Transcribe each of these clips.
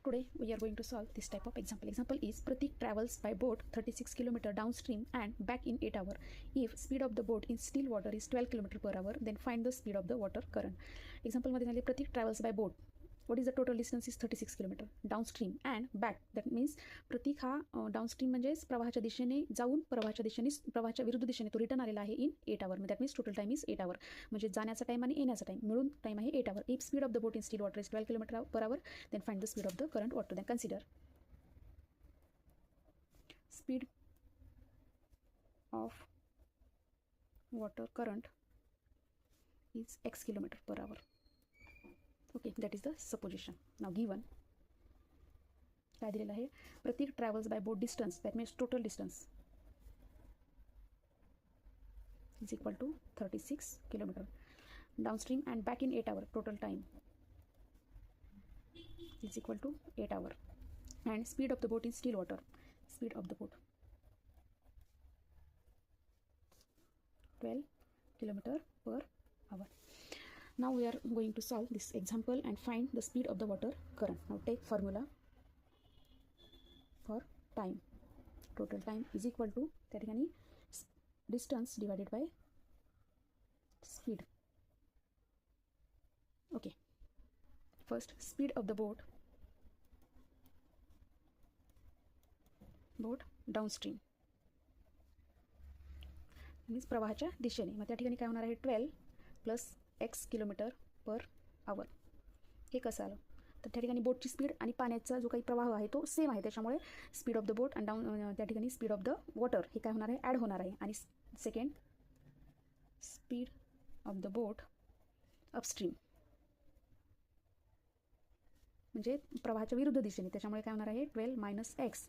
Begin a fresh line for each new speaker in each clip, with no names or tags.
Today we are going to solve this type of example. Example is Pratik travels by boat 36 km downstream and back in 8 hours. If speed of the boat in still water is 12 km per hour, then find the speed of the water current. Example मध्ये झाले Pratik travels by boat. What is the total distance is 36 km downstream and back. That means प्रतीक हा downstream म्हणजेच प्रवाहाच्या दिशेने जाऊन प्रवाहाच्या विरुद्ध दिशेने तो रिटर्न आलेला आहे इन 8 hours. That means total time is 8 hours. म्हणजे जाण्याचा टाइम आणि येण्याचा टाइम मिळून टाइम आहे 8 hours. If speed of the boat in still water is 12 km per hour, then find the speed of the current water. Then consider speed of water current is x km per hour. Okay, that is the supposition. Now given काय दिलेलं आहे Prateek travels by boat distance that means total distance is equal to 36 km downstream and back in 8 hours. Total time is equal to 8 hours. And speed of the boat in still water speed of the boat 12 km per hour. Now we are going to solve this example and find the speed of the water current. Now take formula for time. Total time is equal to त्या ठिकाणी distance divided by speed. Okay. First, speed of the boat downstream means प्रवाहाच्या दिशेने. मग त्या ठिकाणी काय होणार आहे 12 plus x kilometre per hour. हे कसं आलं तर त्या ठिकाणी बोटची स्पीड आणि पाण्याचा जो काही प्रवाह आहे तो सेम आहे, त्याच्यामुळे स्पीड ऑफ द बोट आणि त्या ठिकाणी स्पीड ऑफ द वॉटर हे काय होणार आहे ॲड होणार आहे. आणि second speed of the boat upstream म्हणजे प्रवाहाच्या विरुद्ध दिशेने, त्याच्यामुळे काय होणार आहे 12 minus x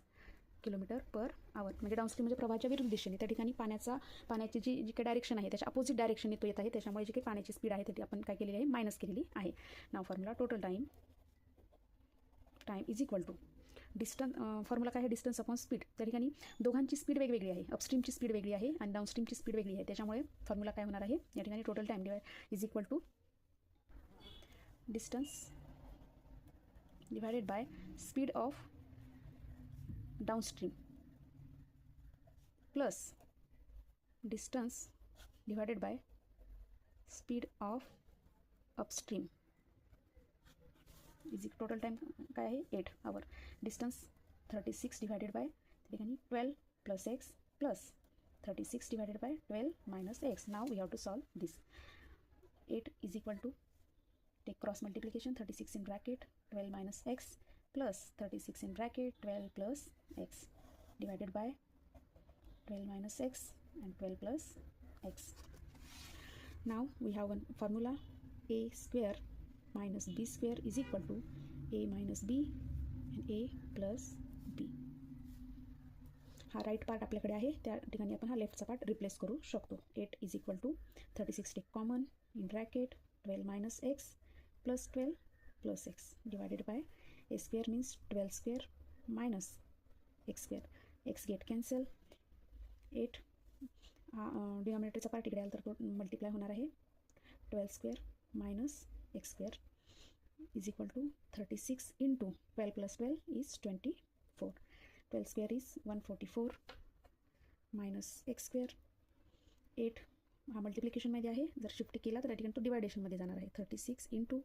kilometre per our. म्हणजे डाउनस्ट्रीम म्हणजे प्रवाहाच्या विरुद्ध दिशेने, त्या ठिकाणी पाण्याची जी काही डायरेक्शन आहे त्याच्या अपोजिट डायरेक्शनने तो येत आहे, त्याच्यामुळे जी काही पाण्याची स्पीड आहे ती आपण काय केलेली आहे मायनस केलेली आहे. नाव formula total time is equal to distance. Formula काय आहे डिस्टन्स अपॉन स्पीड. त्या ठिकाणी दोघांची स्पीड वेगवेगळी आहे, अपस्ट्रीमची स्पीड वेगळी आहे आणि डाउनस्ट्रीमची स्पीड वेगळी आहे, त्याच्यामुळे फॉर्म्युला काय होणार आहे या ठिकाणी total time is equal to distance divided by speed of downstream plus distance divided by speed of upstream is total time काय आहे 8 hours. डिस्टन्स 36 डिवायडेड बाय त्या ठिकाणी 12 plus x plus 36 divided by 12 minus x. Now we have to solve this. 8 is equal to take cross multiplication 36 in bracket 12 minus x plus 36 in bracket 12 plus x divided by 12 minus x and 12 plus x. Now we have one formula a square minus b square is equal to a minus b and a plus b. हा right part आपल्याकडे आहे, त्या ठिकाणी आपण हा लेफ्टचा part replace करू शकतो. 8 is equal to 36 take common in bracket 12 minus x plus 12 plus x divided by a square means 12 square minus x square. x get cancel. 8 डिनॉमिनेटरचा part इकडे आला तर मल्टिप्लाय होणार आहे 12 square minus x square is equal to 36 into 12 plus 12 is 24. 12 square is 144 minus x square. 8 हा मल्टिप्लिकेशनमध्ये आहे, जर shift केला तर त्या ठिकाणी तो डिवायडेशनमध्ये जाणार आहे. 36 into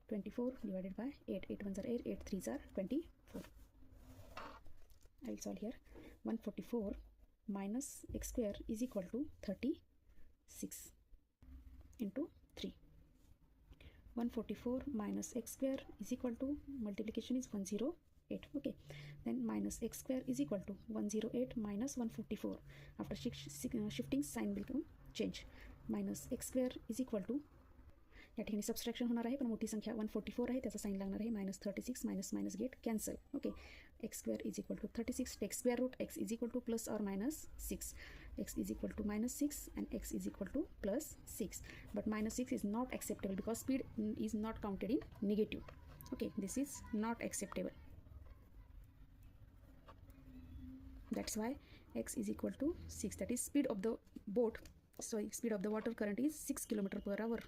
24 divided by 8. 8 1 8, 8 3 24. I will solve here. 144 minus x square is equal to 36 into 3. 144 minus x square is equal to multiplication is 108. Okay, then minus x square is equal to 108 minus 144. After shifting sign will become change. Minus x square is equal to या ठिकाणी subtraction होणार आहे, पण मोठी संख्या 144 आहे, त्याचा sign लागणार आहे minus 36 minus minus get cancel. Okay, x square is equal to 36 take square root x is equal to plus और minus 6. X is equal to minus 6 and x is equal to plus 6. But minus 6 is not acceptable because speed is not counted in negative. Okay, this is not acceptable. That's why x is equal to 6. That is speed of the boat. So speed of the water current is 6 km per hour.